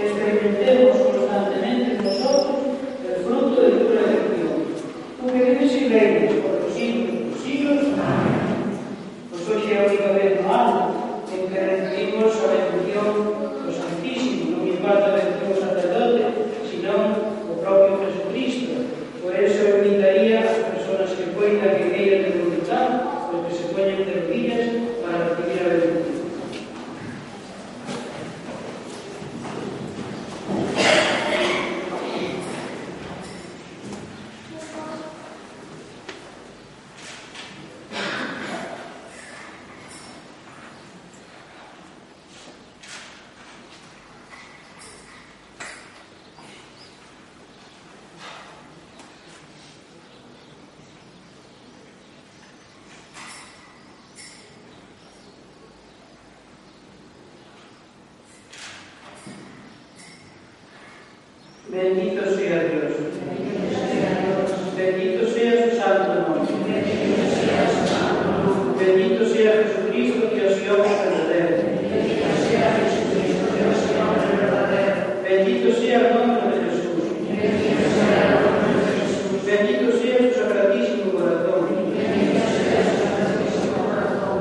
experimentemos constantemente nosotros el fruto de tu redención. Tú que vives y reinas por los siglos de los siglos. Pues hoy es la única vez no algo en que recibimos a bendición do Santísimo, non importa a bendición do sacerdote, sino o propio Jesucristo. Por eso eu invitaría a as persoas que poidan que queiran de voluntad, pois que se poñen de rodillas para recibir a bendición. Bendito sea Dios. Bendito sea su santo nombre. Bendito sea Jesucristo, Dios y hombre verdadero. Bendito sea el nombre de Jesús. Bendito sea su sacratísimo corazón.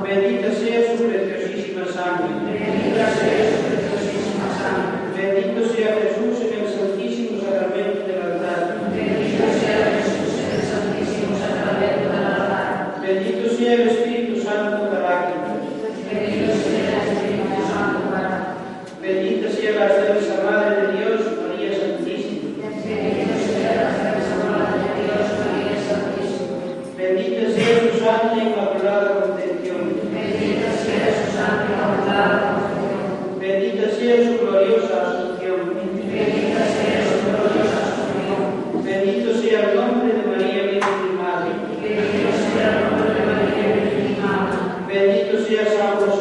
Bendita sea su preciosísima sangre. Bendito sea Jesús en el santísimo sacramento del altar. Bendito sea el Espíritu Santo Paráclito. Bendita sea la excelsa Madre de Dios, María Santísima. Bendita sea su Santa e Inmaculada Concepción. Bendita sea su gloriosa Asunción. Bendito sea el nombre de María Virgen y Madre. Bendito sea San José.